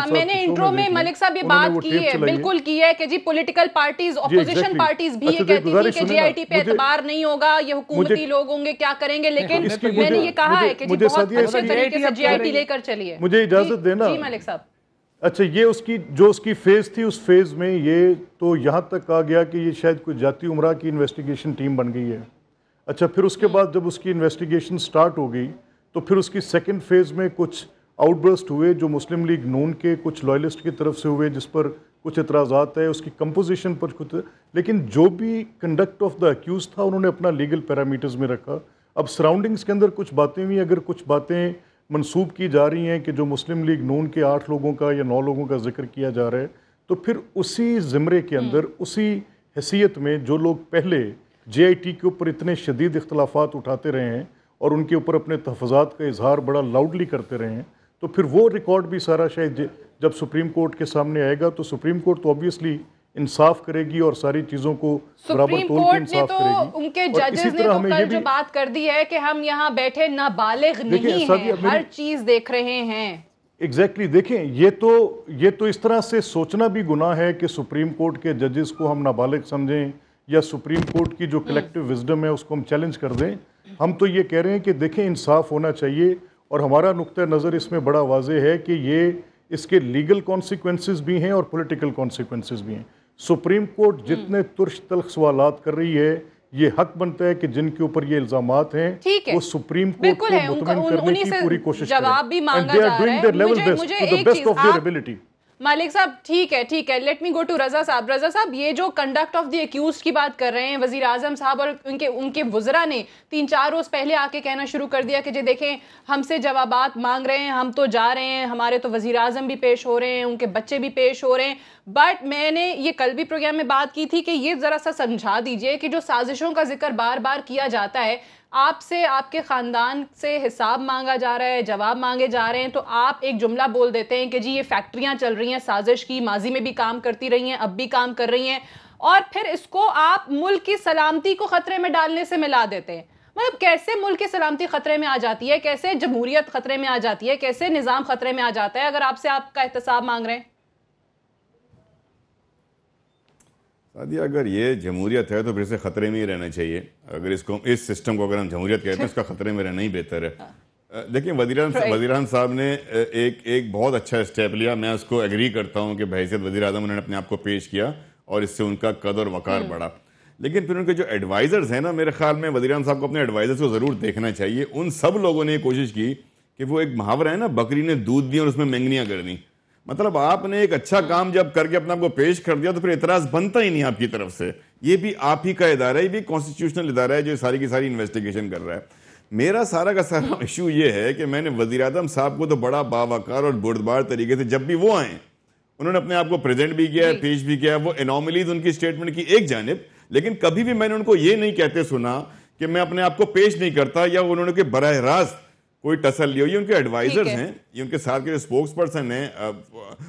मैंने इंट्रो में मलिक साहब ये बात की है, बिल्कुल की है कि जी पॉलिटिकल पार्टीज, ऑपोजिशन पार्टीज भी ये कहती थी कि JIT पे एतबार नहीं होगा, ये हुकूमती लोग होंगे, क्या करेंगे, लेकिन मैंने ये कहा है कि जी बहुत अच्छे तरीके से JIT लेकर चलिए। मुझे इजाजत देना। जी मलिक साहब। अच्छा, ये उसकी फेज थी, उस फेज में ये तो यहाँ तक आ गया कि ये शायद कोई जाती उमरा की इन्वेस्टिगेशन टीम बन गई है। अच्छा, फिर उसके बाद जब उसकी इन्वेस्टिगेशन स्टार्ट हो गई तो फिर उसकी सेकंड फेज में कुछ आउटबर्स्ट हुए जो मुस्लिम लीग नून के कुछ लॉयलिस्ट की तरफ से हुए, जिस पर कुछ एतराज़ात है, उसकी कंपोजिशन पर कुछ, लेकिन जो भी कंडक्ट ऑफ द अक्यूज था उन्होंने अपना लीगल पैरामीटर्स में रखा। अब सराउंडिंग्स के अंदर कुछ बातें हुई, अगर कुछ बातें मंसूब की जा रही हैं कि जो मुस्लिम लीग नून के 8 लोगों का या 9 लोगों का जिक्र किया जा रहा है, तो फिर उसी ज़िमरे के अंदर उसी हैसियत में जो लोग पहले JIT के ऊपर इतने शदीद इख्तलाफात उठाते रहे हैं और उनके ऊपर अपने तहफ़्फ़ुज़ात का इजहार बड़ा लाउडली करते रहे हैं, तो फिर वो रिकॉर्ड भी सारा शायद जब सुप्रीम कोर्ट के सामने आएगा तो सुप्रीम कोर्ट तो ऑब्वियसली इंसाफ करेगी और सारी चीजों को बराबर तौल पे इंसाफ करेगी। उनके जजेस ने तो कल जो बात कर दी है कि हम यहाँ बैठे नाबालिग नहीं हैं, हर चीज देख रहे हैं। एग्जैक्टली, देखें ये तो इस तरह से सोचना भी गुनाह है कि सुप्रीम कोर्ट के जजेस को हम नाबालिग समझें या सुप्रीम कोर्ट की जो कलेक्टिव विजडम है उसको हम चैलेंज कर दें। हम तो ये कह रहे हैं कि देखें इंसाफ होना चाहिए और हमारा नुक्ता नज़र इसमें बड़ा वाज़ेह है कि ये इसके लीगल कॉन्सिक्वेंसेस भी हैं और पॉलिटिकल कॉन्सिक्वेंसेस भी हैं। सुप्रीम कोर्ट जितने तुर्श तल्ख सवालात कर रही है, ये हक बनता है कि जिनके ऊपर ये इल्जामात हैं वो सुप्रीम कोर्ट को मुतमईन करने की पूरी कोशिश करें। जवाब भी मांगा जा रहा है। मुझे एक चीज मालिक साहब, ठीक है, लेट मी गो टू रजा साहब। रजा साहब, ये जो कंडक्ट ऑफ द एक्यूज की बात कर रहे हैं, वजीर आजम साहब और उनके वज़रा ने 3-4 रोज पहले आके कहना शुरू कर दिया कि जी देखें हमसे जवाबात मांग रहे हैं, हम तो जा रहे हैं, हमारे तो वजीर आजम भी पेश हो रहे हैं, उनके बच्चे भी पेश हो रहे हैं। बट मैंने ये कल भी प्रोग्राम में बात की थी कि ये जरा सा समझा दीजिए कि जो साजिशों का जिक्र बार बार किया जाता है, आपसे आपके ख़ानदान से हिसाब मांगा जा रहा है, जवाब मांगे जा रहे हैं, तो आप एक जुमला बोल देते हैं कि जी ये फैक्ट्रियां चल रही हैं साजिश की, माजी में भी काम करती रही हैं, अब भी काम कर रही हैं, और फिर इसको आप मुल्क की सलामती को ख़तरे में डालने से मिला देते हैं। मतलब कैसे मुल्क की सलामती ख़तरे में आ जाती है, कैसे जमहूरियत ख़तरे में आ जाती है, कैसे निज़ाम ख़तरे में आ जाता है अगर आपसे आपका एहतसाब मांग रहे हैं? सादिया, अगर ये जमहूरियत है तो फिर से ख़तरे में ही रहना चाहिए। अगर इसको इस सिस्टम को अगर हम जमहूरियत कहते हैं, इसका ख़तरे में रहना ही बेहतर है। देखिए, वज़ीर-ए-आज़म साहब ने एक बहुत अच्छा स्टेप लिया, मैं उसको एग्री करता हूँ कि बहैसियत वज़ीर-ए-आज़म उन्होंने अपने आप को पेश किया और इससे उनका कद और वक़ार बढ़ा। लेकिन फिर उनके जो एडवाइज़र्स हैं ना, मेरे ख्याल में वज़ीर-ए-आज़म साहब को अपने एडवाइज़र्स को ज़रूर देखना चाहिए। उन सब लोगों ने कोशिश की कि वो एक मुहावरा है ना, बकरी ने दूध दिया और उसमें मेंगनियाँ कर दी। मतलब आपने एक अच्छा काम जब करके अपने आप को पेश कर दिया तो फिर एतराज़ बनता ही नहीं आपकी तरफ से। ये भी आप ही का इदारा है, ये भी कॉन्स्टिट्यूशनल इदारा है जो सारी की सारी इन्वेस्टिगेशन कर रहा है। मेरा सारा का सारा इशू ये है कि मैंने वज़ीर-ए-आज़म साहब को तो बड़ा बावकार और बुर्दबार तरीके से जब भी वो आए उन्होंने अपने आप को प्रेजेंट भी किया है, पेश भी किया है। वो एनोमलीज उनकी स्टेटमेंट की एक जानिब, लेकिन कभी भी मैंने उनको ये नहीं कहते सुना कि मैं अपने आप को पेश नहीं करता, या उन्होंने बराह रास्त कोई तसल्ली हो। ये उनके एडवाइजर्स हैं, ये उनके साथ के जो स्पोक्स पर्सन हैं,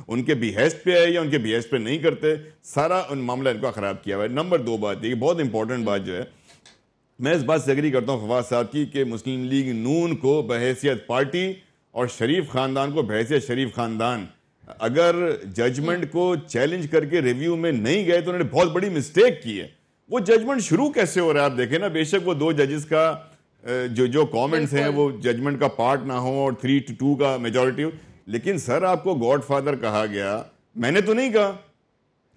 उनके बिहेस्ट पे है या उनके बिहेस्ट पे नहीं करते, सारा उन मामला इनको खराब किया हुआ है। नंबर 2 बात ये बहुत इंपॉर्टेंट बात जो है, मैं इस बात से एग्री करता हूँ फवाद साहब की कि मुस्लिम लीग नून को बहैसियत पार्टी और शरीफ खानदान को बहैसियत शरीफ खानदान अगर जजमेंट को चैलेंज करके रिव्यू में नहीं गए तो उन्होंने बहुत बड़ी मिस्टेक की है। वो जजमेंट शुरू कैसे हो रहा है आप देखें ना, बेशक वो 2 जजेस का जो कमेंट्स हैं वो जजमेंट का पार्ट ना हो और 3-2 का मेजॉरिटी हो, लेकिन सर आपको गॉडफादर कहा गया, मैंने तो नहीं कहा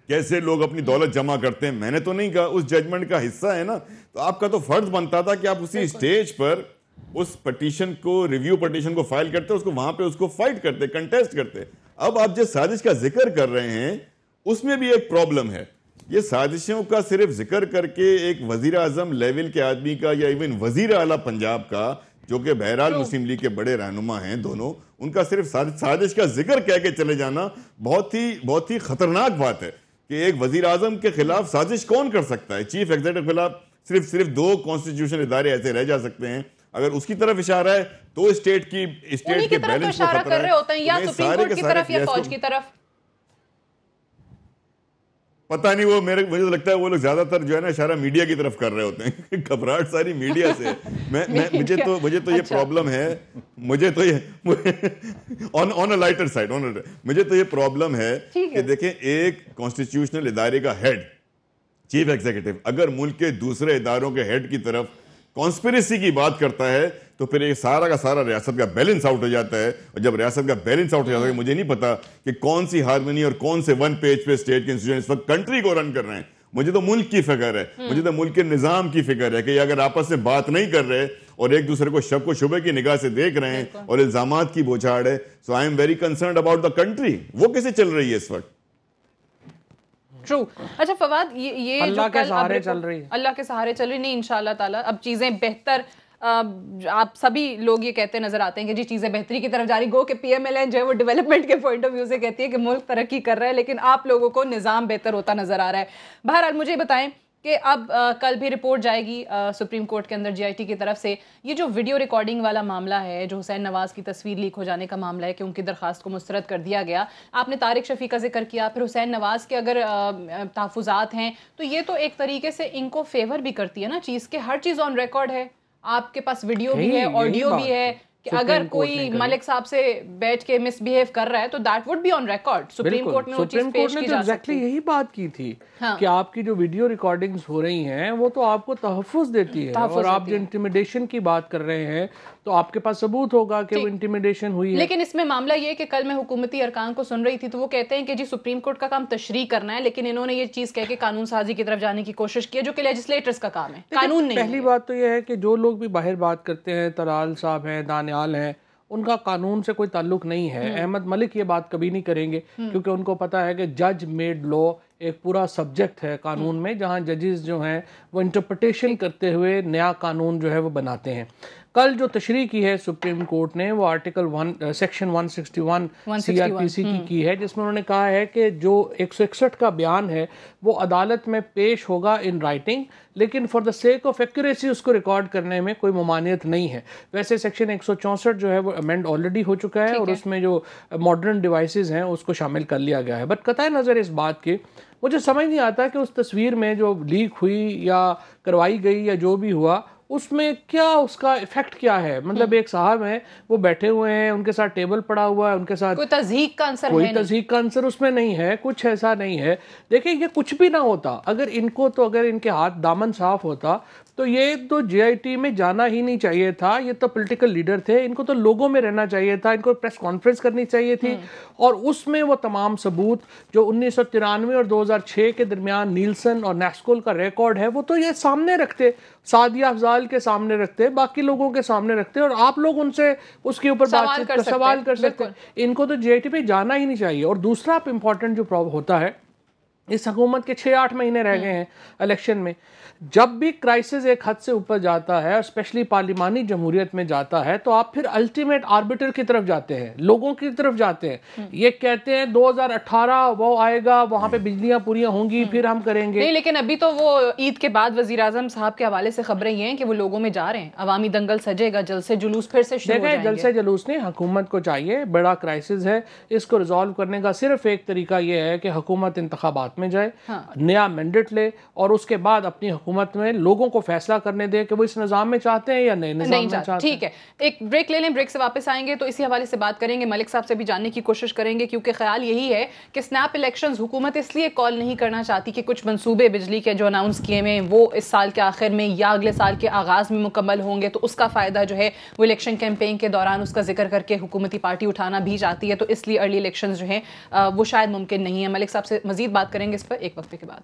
कैसे लोग अपनी दौलत जमा करते हैं, मैंने तो नहीं कहा, उस जजमेंट का हिस्सा है ना, तो आपका तो फर्ज बनता था कि आप उसी स्टेज पर उस पिटीशन को, रिव्यू पिटीशन को फाइल करते, उसको वहां पे उसको फाइट करते, कंटेस्ट करते। अब आप जिस साजिश का जिक्र कर रहे हैं उसमें भी एक प्रॉब्लम है। ये साजिशों का सिर्फ जिक्र करके एक वजीर आजम लेवल के आदमी का या इवन वजीर आला पंजाब का, जो कि बहरहाल मुस्लिम लीग के बड़े रहनुमा हैं दोनों, उनका सिर्फ साजिश का जिक्र कह के चले जाना बहुत ही खतरनाक बात है कि एक वजीर आजम के खिलाफ साजिश कौन कर सकता है। चीफ एग्जीक्यूटिव के खिलाफ सिर्फ 2 कॉन्स्टिट्यूशन इदारे ऐसे रह जा सकते हैं। अगर उसकी तरफ इशारा है तो स्टेट के बैलेंस को खतरा कर रहे होते हैं, या सुप्रीम कोर्ट की तरफ या फौज की तरफ, पता नहीं। वो मुझे तो लगता है वो लोग ज्यादातर जो है ना इशारा मीडिया की तरफ कर रहे होते हैं। घबराहट सारी मीडिया से। मुझे तो ये प्रॉब्लम है, मुझे तो ये ऑन अ लाइटर साइड, मुझे तो ये प्रॉब्लम है कि देखें, एक कॉन्स्टिट्यूशनल इदारे का हेड, चीफ एग्जीक्यूटिव, अगर मुल्क के दूसरे इदारों के हेड की तरफ कॉन्स्पिरेसी की बात करता है तो फिर ये सारा का सारा रियासत का बैलेंस आउट हो जाता है। और जब रियासत का बैलेंस आउट हो जाता है, मुझे नहीं पता कि कौन सी हार्मनी और कौन से वन पेज पे स्टेट के इंस्टीट्यूशन इस वक्त कंट्री को रन कर रहे हैं। मुझे तो मुल्क की फिक्र है, मुझे तो मुल्क के निजाम की फिक्र है कि अगर आपस में बात नहीं कर रहे और एक दूसरे को शक को शुबे की निगाह से देख रहे हैं और इल्जामात की बौछार है, so I am very concerned about the country. वो कैसे चल रही है इस वक्त? ट्रू। अच्छा फवाद, ये अल्लाह के सहारे चल रही है, अल्लाह के सहारे चल रही, नहीं इंशाल्लाह ताला अब चीजें बेहतर, आप सभी लोग ये कहते नजर आते हैं कि जी चीजें बेहतरी की तरफ जा रही, गो कि पीएमएलएन जो है वो डेवलपमेंट के पॉइंट ऑफ व्यू से कहती है कि मुल्क तरक्की कर रहा है, लेकिन आप लोगों को निजाम बेहतर होता नजर आ रहा है। बहरहाल मुझे बताएं कि अब कल भी रिपोर्ट जाएगी सुप्रीम कोर्ट के अंदर जीआईटी की तरफ से। ये जो वीडियो रिकॉर्डिंग वाला मामला है, जो हुसैन नवाज की तस्वीर लीक हो जाने का मामला है कि उनकी दरखास्त को मुस्तरद कर दिया गया, आपने तारिक शफी का जिक्र किया, फिर हुसैन नवाज के अगर तहफुजात हैं तो ये तो एक तरीके से इनको फेवर भी करती है ना चीज़ के, हर चीज़ ऑन रिकॉर्ड है, आपके पास वीडियो भी है, ऑडियो भी है कि अगर कोई मलिक साहब से बैठ के मिसबिहेव कर रहा है तो that would be on record. Supreme court में वो चीज पेश की जा सकती है। यही बात की थी कि आपकी जो वीडियो रिकॉर्डिंग्स हो रही हैं वो तो आपको तहफ़्फ़ुज़ देती है, और आप जो इंटिमिडेशन की बात कर रहे हैं तो आपके पास सबूत होगा कि वो इंटिमिडेशन हुई है। लेकिन इसमें मामला ये है कि कल मैं हुकूमती अरकान को सुन रही थी तो वो कहते हैं कि जी सुप्रीम कोर्ट का काम तशरीह करना है, लेकिन इन्होंने ये चीज कह के कानून साजी की तरफ जाने की कोशिश की है, जो कि लेजिस्लेटर्स का काम है, कानून नहीं। पहली बात तो ये है कि जो लोग भी बाहर बात करते हैं, तलाल साहब हैं, दानियाल हैं, उनका कानून से कोई ताल्लुक नहीं है। अहमद मलिक ये बात कभी नहीं करेंगे क्योंकि उनको पता है कि जज मेड लॉ एक पूरा सब्जेक्ट है कानून में, जहां जजेस जो हैं वो इंटरप्रिटेशन करते हुए नया कानून जो है वो बनाते हैं। कल जो तशरीह की है सुप्रीम कोर्ट ने वो आर्टिकल 1 सेक्शन 161 सीआरपीसी की है, जिसमें उन्होंने कहा है कि जो 161 का बयान है वो अदालत में पेश होगा इन राइटिंग, लेकिन for the sake of accuracy उसको रिकॉर्ड करने में कोई ममानियत नहीं है। वैसे सेक्शन 164 जो है वो अमेंड ऑलरेडी हो चुका है और उसमें जो मॉडर्न डिवाइसेस हैं उसको शामिल कर लिया गया है। बट कतई नज़र इस बात की मुझे समझ नहीं आता कि उस तस्वीर में जो लीक हुई या करवाई गई या जो भी हुआ उसमें क्या उसका इफेक्ट क्या है। मतलब एक साहब हैं वो बैठे हुए हैं, उनके साथ टेबल पड़ा हुआ है, उनके साथ कोई तज़हीक का आंसर कोई तज़हीक का आंसर उसमें नहीं है, कुछ ऐसा नहीं है। देखिए ये कुछ भी ना होता अगर इनके हाथ दामन साफ होता तो ये तो जीआईटी में जाना ही नहीं चाहिए था। ये तो पॉलिटिकल लीडर थे, इनको तो लोगों में रहना चाहिए था, इनको प्रेस कॉन्फ्रेंस करनी चाहिए थी और उसमें वो तमाम सबूत जो 1993 और 2006 के दरमियान नीलसन और नेस्कोल का रिकॉर्ड है वो तो ये सामने रखते, सादिया अफजाल के सामने रखते, बाकी लोगों के सामने रखते और आप लोग उनसे उसके ऊपर सवाल कर सकते। इनको तो जीआईटी पे जाना ही नहीं चाहिए। और दूसरा इंपॉर्टेंट जो प्रॉब्लम होता है इस हुकूमत के 6-8 महीने रह गए हैं इलेक्शन में। जब भी क्राइसिस एक हद से ऊपर जाता है और स्पेशली पार्लिमानी जमहूरियत में जाता है तो आप फिर अल्टीमेट आर्बिटर की तरफ जाते हैं, लोगों की तरफ जाते हैं। ये कहते हैं 2018 वो आएगा, वहां पे बिजलियां पूरी होंगी, फिर हम करेंगे। नहीं, लेकिन अभी तो वो ईद के बाद वजीर आजम साहब के हवाले से खबरें ये हैं कि वो लोगों में जा रहे हैं, अवामी दंगल सजेगा, जलसे जुलूस फिर से शुरू हो जाएंगे। जलसे जुलूस नहीं, हुकूमत को चाहिए, बड़ा क्राइसिस है, इसको रिजॉल्व करने का सिर्फ एक तरीका ये है कि हुकूमत इंतखाबात में जाए, नया मैंडेट ले और उसके बाद अपनी हुकूमत में लोगों को फैसला करने दे कि वो इस निजाम में चाहते हैं या नहीं निजाम में चाहते हैं। ठीक है, एक ब्रेक ले लें, ब्रेक से वापस आएंगे तो इसी हवाले से बात करेंगे। मलिक साहब से भी जानने की कोशिश करेंगे, क्योंकि ख्याल यही है कि स्नैप इलेक्शंस हुकूमत इसलिए कॉल नहीं करना चाहती कि कुछ मंसूबे बिजली के जो अनाउंस किए हैं वो इस साल के आखिर में या अगले साल के आगाज में मुकम्मल होंगे, तो उसका फ़ायदा जो है वो इलेक्शन कैंपेन के दौरान उसका जिक्र करके हुकूमती पार्टी उठाना भी चाहती है, तो इसलिए अर्ली इलेक्शंस जो हैं वो शायद मुमकिन नहीं है। मलिक साहब से मजीद बात करेंगे इस पर एक वक्फे के बाद।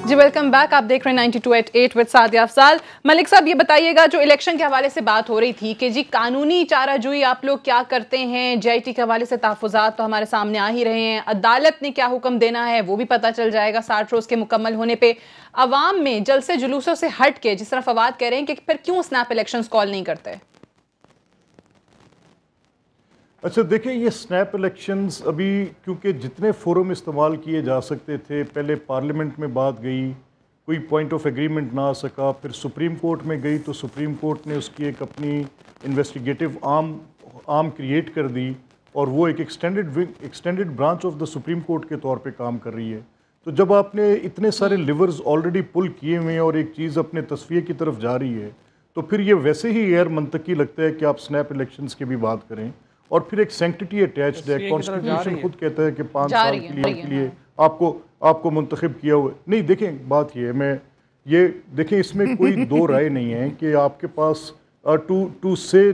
जी वेलकम बैक, आप देख रहे हैं 92.8 विद सादिया अफजाल। मलिक साहब ये बताइएगा, जो इलेक्शन के हवाले से बात हो रही थी कि जी कानूनी चाराजोई आप लोग क्या करते हैं, JIT के हवाले से तहफ़्फ़ुज़ात तो हमारे सामने आ ही रहे हैं, अदालत ने क्या हुक्म देना है वो भी पता चल जाएगा 60 रोज़ के मुकम्मल होने पे। अवाम में जलसे जुलूसों से हट के जिस तरह फवाद कह रहे हैं कि फिर क्यों स्नैप इलेक्शंस कॉल नहीं करते? अच्छा देखिए, ये स्नैप इलेक्शंस अभी क्योंकि जितने फोरम इस्तेमाल किए जा सकते थे, पहले पार्लियामेंट में बात गई, कोई पॉइंट ऑफ एग्रीमेंट ना आ सका, फिर सुप्रीम कोर्ट में गई तो सुप्रीम कोर्ट ने उसकी एक अपनी इन्वेस्टिगेटिव आर्म क्रिएट कर दी और वो एक extended branch of the supreme court के तौर पे काम कर रही है। तो जब आपने इतने सारे लिवर्स ऑलरेडी पुल किए हुए हैं और एक चीज़ अपने तस्वीर की तरफ जा रही है, तो फिर ये वैसे ही गैर मंतकी लगता है कि आप स्नैप इलेक्शंस की भी बात करें। और फिर एक सैंक्टिटी अटैच्ड है, कॉन्स्टिट्यूशन खुद कहता है कि 5 साल के लिए आपको मुंतखब किया हुआ। नहीं देखें, बात ये है, देखें इसमें कोई दो राय नहीं है कि आपके पास टू से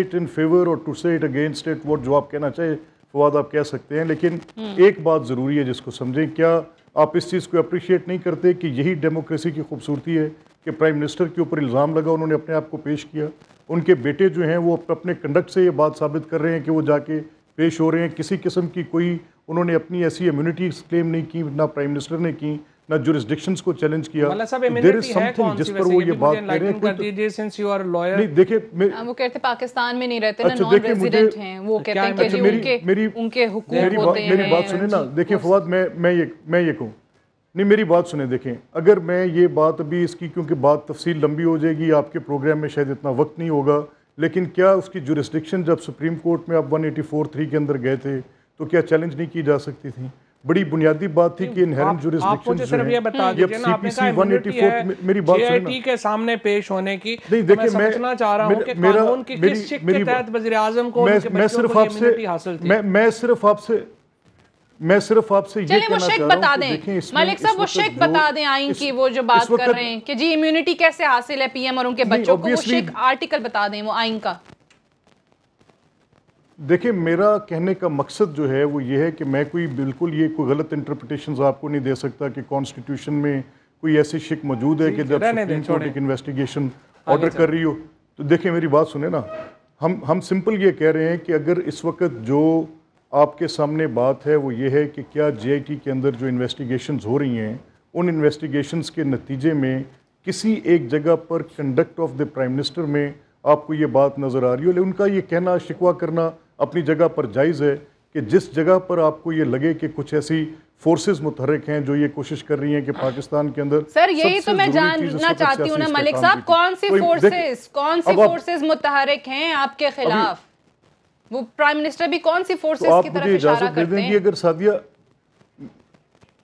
इट इन फेवर और टू से इट अगेंस्ट इट, वो जो आप कहना चाहे फवाद आप कह सकते हैं, लेकिन एक बात ज़रूरी है जिसको समझें। क्या आप इस चीज़ को अप्रिशिएट नहीं करते कि यही डेमोक्रेसी की खूबसूरती है कि प्राइम मिनिस्टर के ऊपर इल्ज़ाम लगा, उन्होंने अपने आप को पेश किया, उनके बेटे जो हैं वो अपने कंडक्ट से ये बात साबित कर रहे हैं कि वो जाके पेश हो रहे हैं, किसी किस्म की कोई उन्होंने अपनी ऐसी इम्यूनिटी क्लेम नहीं की, ना प्राइम मिनिस्टर ने की, ना जुरिस्डिक्शंस को चैलेंज किया। देयर इज समथिंग जिस पर वो ये बात कह रहे हैं। नहीं देखिए, वो कहते पाकिस्तान में नहीं रहते ना, नॉन रेजिडेंट हैं, वो कहते हैं कि जी उनके हुकूक होते हैं। मेरी बात सुने ना, देखिए फवाद, मैं ये कहूँ, नहीं मेरी बात सुने, देखें अगर मैं ये बात अभी इसकी, क्योंकि बात तफसील लंबी हो जाएगी, आपके प्रोग्राम में शायद इतना वक्त नहीं होगा, लेकिन क्या उसकी जुरिस्डिक्शन जब सुप्रीम कोर्ट में आप 184(3) के अंदर गए थे तो क्या चैलेंज नहीं की जा सकती थी? बड़ी बुनियादी बात थी कि इनहेरेंट जुरिस्डिक्शन जो है, ये CPC 184, मेरी बात सुनना, JIT के सामने पेश होने की। नहीं देखिए, मैं समझना चाह रहा हूं कि कानून की किस शिक के तहत वज़ीर आज़म को उनके बच्चों को इम्यूनिटी हासिल थी। मैं सिर्फ आपसे ये कहना चाह रहा हूं कि देखें, मलिक साहब वो शेक बता दें आइन की, वो जो बात कर रहे हैं कि जी इम्यूनिटी कैसे हासिल है PM और उनके बच्चों को, वो शेक आर्टिकल बता दें वो आइन का। देखिए, मेरा कहने का मकसद जो है वो ये है कि मैं कोई गलत इंटरप्रिटेशंस आपको नहीं दे सकता कि कॉन्स्टिट्यूशन में कोई ऐसी शिक मौजूद है कि जब सुप्रीम कोर्ट एक इन्वेस्टिगेशन ऑर्डर कर रही हो। तो देखिए मेरी बात सुने ना, हम सिंपल ये कह रहे हैं कि अगर इस वक्त जो आपके सामने बात है वो ये है कि क्या JIT के अंदर जो इन्वेस्टिगेशंस हो रही हैं, उन इन्वेस्टिगेशंस के नतीजे में किसी एक जगह पर conduct of the prime minister में आपको ये बात नज़र आ रही हो, लेकिन उनका ये कहना, शिकवा करना अपनी जगह पर जायज़ है कि जिस जगह पर आपको ये लगे कि कुछ ऐसी फोर्सेस मुतहरिक हैं जो ये कोशिश कर रही हैं कि पाकिस्तान के अंदर। सर यही तो मैं जानना चाहती हूँ ना मलिक साहब, कौन सी फोर्सेस मुतहरिक हैं आपके खिलाफ? वो प्राइम मिनिस्टर भी कौन सी फोर्सेस की तरफ इशारा करते हैं? अगर सादिया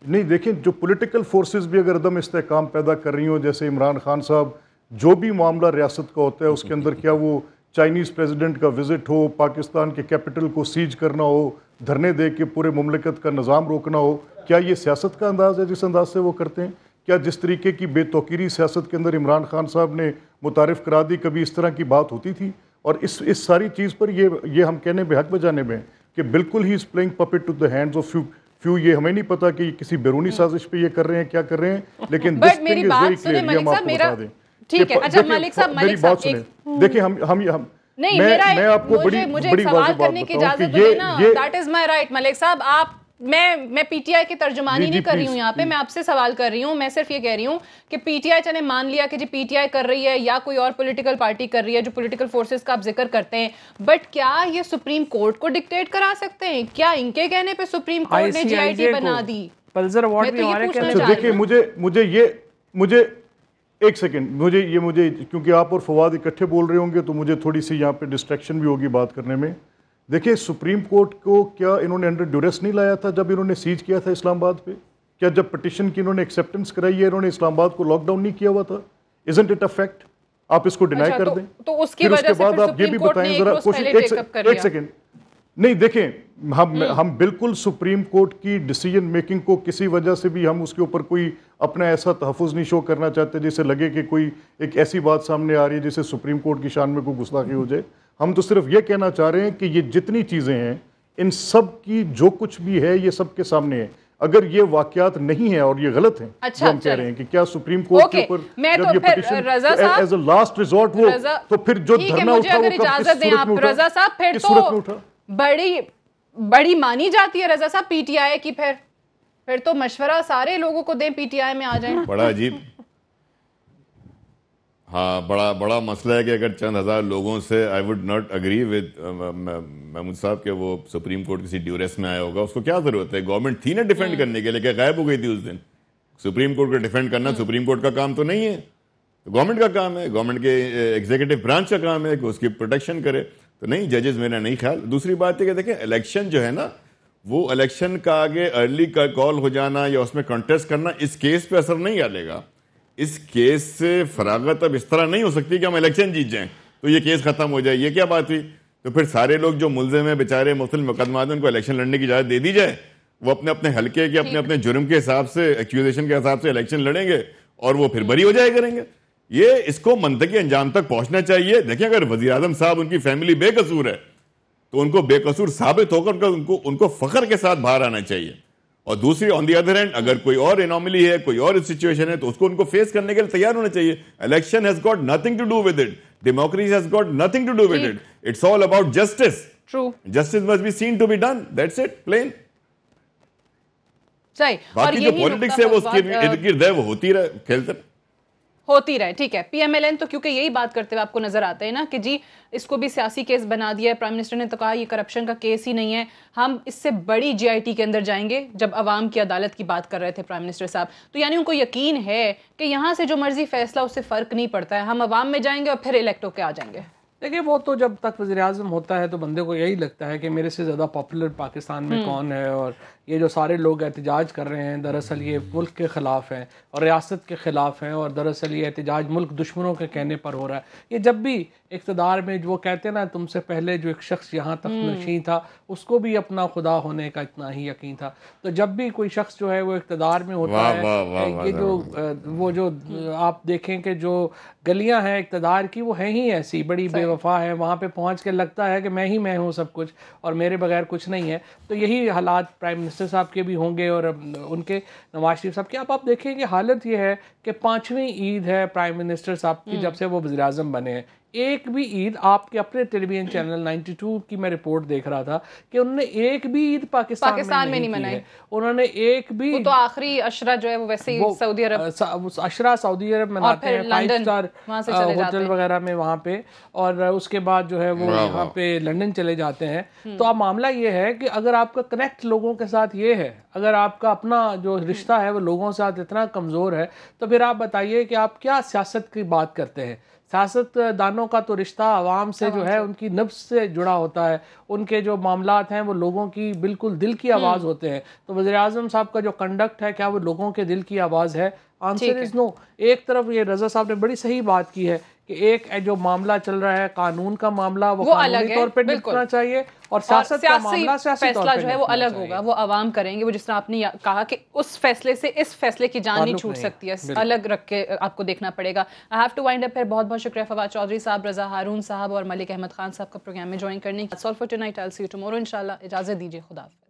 नहीं देखें, जो पॉलिटिकल फोर्सेस भी अगर अदम इस्तेहकाम पैदा कर रही हो, जैसे इमरान खान साहब, जो भी मामला रियासत का होता है उसके अंदर, क्या वो चाइनीज़ प्रेसिडेंट का विजिट हो, पाकिस्तान के कैपिटल को सीज करना हो, धरने दे के पूरे मुमलिकत का निज़ाम रोकना हो, क्या ये सियासत का अंदाज़ है जिस अंदाज से वो करते हैं? क्या जिस तरीके की बेतौकीरी सियासत के अंदर इमरान खान साहब ने मुतारिफ करा दी, कभी इस तरह की बात होती थी? और इस सारी चीज़ पर ये हम कहने में हक बजाने में कि बिल्कुल ही is playing puppet to the hands of few. ये हमें नहीं पता कि किसी बैरूनी साजिश पे ये कर रहे हैं, क्या कर रहे हैं, लेकिन this thing is very clear. ये हम आपको बता दें। ठीक है, अच्छा मलिक साहब, मेरी बात सुने। देखिए हम नहीं, मैं आपको बड़ी सवाल करने की इजाजत दे ना, that is my right. Malik साहब, आप मैं पीटीआई की तर्जुमानी नहीं कर रही हूँ यहाँ पे, मैं आपसे सवाल कर रही हूँ। मैं सिर्फ ये कह रही हूँ कि पीटीआई, चले मान लिया कि जी पीटीआई कर रही है या कोई और पॉलिटिकल पार्टी कर रही है, जो पॉलिटिकल फोर्सेस का आप जिक्र करते हैं, बट क्या ये सुप्रीम कोर्ट को डिक्टेट करा सकते हैं? क्या इनके कहने पे सुप्रीम कोर्ट ने जीआईटी बना दी? पल्सर अवार्ड भी हमारे कहने। देखिए मुझे एक सेकंड, मुझे क्योंकि आप और फवाद इकट्ठे बोल रहे होंगे तो मुझे थोड़ी सी यहाँ पे डिस्ट्रैक्शन भी होगी बात करने में। देखिए, सुप्रीम कोर्ट को क्या इन्होंने अंडर ड्यूरेस नहीं लाया था जब इन्होंने सीज किया था इस्लामाबाद पे? क्या जब पिटिशन की इन्होंने एक्सेप्टेंस कराई है, इन्होंने इस्लामाबाद को लॉकडाउन नहीं किया हुआ था? Isn't it a fact? आप इसको डिनाई कर दें तो उसकी वजह से बाद आप ये भी बताएं जरा, एक सेकंड। नहीं, देखें, हम बिल्कुल सुप्रीम कोर्ट की डिसीजन मेकिंग को किसी वजह से भी हम उसके ऊपर कोई अपना ऐसा तहफ़्फ़ुज़ नहीं शो करना चाहते जैसे लगे कि कोई एक ऐसी बात सामने आ रही है जिससे सुप्रीम कोर्ट की शान में कोई गुस्ताखी हो जाए। हम तो सिर्फ ये कहना चाह रहे हैं कि ये जितनी चीज़ें हैं, इन सब की जो कुछ भी है ये सबके सामने है। अगर ये वाकयात नहीं है और ये गलत है, अच्छा, हम कह रहे हैं कि क्या सुप्रीम कोर्ट के ऊपर जब ये petition as a last resort हो, तो फिर जो धरना उठा वो इजाजत दें आप रजा साहब, फिर तो बड़ी मानी जाती है रजा साहब पीटीआई की। फिर तो मशवरा सारे लोगों को दें, पीटीआई में आ जाएं। बड़ा अजीब, हाँ, बड़ा मसला है कि अगर चंद हजार लोगों से, I would not agree with Mahmood साहब के वो सुप्रीम कोर्ट किसी ड्यूरेस में आया होगा। उसको क्या जरूरत है? गवर्नमेंट थी ना डिफेंड करने के लिए, क्या गायब हो गई थी उस दिन? सुप्रीम कोर्ट को डिफेंड करना सुप्रीम कोर्ट का काम तो नहीं है, तो गवर्नमेंट का काम है, गवर्नमेंट के एग्जीक्यूटिव ब्रांच का काम है कि उसकी प्रोटेक्शन करे। तो नहीं, जजेस, मेरा नहीं ख्याल। दूसरी बात है कि देखें, इलेक्शन जो है ना, वो इलेक्शन का आगे अर्ली का कॉल हो जाना या उसमें कंटेस्ट करना इस केस पे असर नहीं डालेगा। इस केस से फरागत अब इस तरह नहीं हो सकती कि हम इलेक्शन जीत जाएं तो ये केस खत्म हो जाए। ये क्या बात हुई? तो फिर सारे लोग जो मुल्ज़िम हैं, बेचारे मुख्तलिफ मुकदमात में, उनको इलेक्शन लड़ने की इजाज़त दे दी जाए। वो अपने अपने हल्के के अपने अपने जुर्म के हिसाब से, एक्यूजेशन के हिसाब से इलेक्शन लड़ेंगे और वो फिर बरी हो जाया करेंगे। ये इसको मंतकी अंजाम तक पहुंचना चाहिए। देखिए, अगर वज़ीर आज़म साहब, उनकी फैमिली बेकसूर है तो उनको बेकसूर साबित होकर उनको फख्र के साथ बाहर आना चाहिए। और दूसरी, ऑन दी अदर हैंड, अगर कोई और एनोमली है, कोई और सिचुएशन है, तो उसको उनको फेस करने के लिए तैयार होना चाहिए। Election has got nothing to do with it, democracy has got nothing to do with it, it's all about justice. True, justice must be seen to be done, that's it, plain. सही। बाकी जो politics है वो उसके इर्द गिर्द है, वो होती रहे, ठीक है। पीएमएलएन तो क्योंकि यही बात करते हुए आपको नजर आते हैं ना कि जी इसको भी सियासी केस बना दिया है। प्राइम मिनिस्टर ने तो कहा ये करप्शन का केस ही नहीं है, हम इससे बड़ी जीआईटी के अंदर जाएंगे। जब अवाम की अदालत की बात कर रहे थे प्राइम मिनिस्टर साहब, तो यानी उनको यकीन है कि यहाँ से जो मर्जी फैसला, उससे फर्क नहीं पड़ता है, हम अवाम में जाएंगे और फिर इलेक्ट होकर आ जाएंगे। देखिए, वो तो जब तक वज़ीर आज़म होता है तो बंदे को यही लगता है कि मेरे से ज़्यादा पॉपुलर पाकिस्तान में कौन है, और ये जो सारे लोग एहतजाज कर रहे हैं दरअसल ये मुल्क के ख़िलाफ़ हैं और रियासत के ख़िलाफ़ हैं, और दरअसल ये एहतजाज मुल्क दुश्मनों के कहने पर हो रहा है। ये जब भी इक़्तिदार में वो कहते हैं ना, तुमसे पहले जो एक शख्स यहाँ तक नशीं था उसको भी अपना खुदा होने का इतना ही यकीन था। तो जब भी कोई शख्स जो है वो इक़्तिदार में होता है, ये जो आप देखें कि जो गलियाँ हैं इक़्तिदार की, वो हैं ही ऐसी बड़ी बेवफा है। वहाँ पे पहुँच के लगता है कि मैं ही मैं हूँ सब कुछ और मेरे बगैर कुछ नहीं है। तो यही हालात प्राइम मिनिस्टर साहब के भी होंगे और उनके नवाज शरीफ साहब के। आप देखें कि हालत ये है कि 5वीं ईद है प्राइम मिनिस्टर साहब की जब से वो वज़ीर आज़म बने हैं। एक भी ईद, आपके अपने टेलीविजन चैनल 92 की मैं रिपोर्ट देख रहा था कि उन्होंने एक भी ईद पाकिस्तान में नहीं मनाई। उन्होंने एक भी, वो तो आखिरी अशरा जो है वो वैसे ही सऊदी अरब, अशरा सऊदी अरब मनाते हैं, 5 स्टार होटल वगैरह में वहाँ पे, और उसके बाद जो है वो यहाँ पे लंदन चले जाते हैं। तो अब मामला ये है कि अगर आपका कनेक्ट लोगों के साथ ये है, अगर आपका अपना जो रिश्ता है वो लोगों के साथ इतना कमज़ोर है, तो फिर आप बताइए कि आप क्या सियासत की बात करते हैं। सियासतदानों का तो रिश्ता आवाम से जो है उनकी नफ्स से जुड़ा होता है, उनके जो मामलात हैं वो लोगों की बिल्कुल दिल की आवाज़ होते हैं। तो वज़ीर आज़म साहब का जो कंडक्ट है, क्या वो लोगों के दिल की आवाज़ है? Answer is no. एक तरफ ये रज़ा साहब ने बड़ी सही बात की है कि एक जो मामला चल रहा है कानून का मामला वो कानूनी तौर पे निपटना चाहिए और सियासत का मामला सियासी फैसला जो है वो अलग होगा, वो अवाम करेंगे। वो जिस तरह आपने कहा कि उस फैसले से इस फैसले की जान नहीं छूट सकती है, अलग रख के आपको देखना पड़ेगा। I have to wind up. फिर बहुत बहुत शुक्रिया फवाद चौधरी साहब, रजा हारून साहब और मलिक अहमद खान साहब का प्रोग्राम में ज्वाइन करने की। Solve for tonight, I will see you tomorrow इंशाल्लाह। इजाजत दीजिए, खुदा हाफिज़।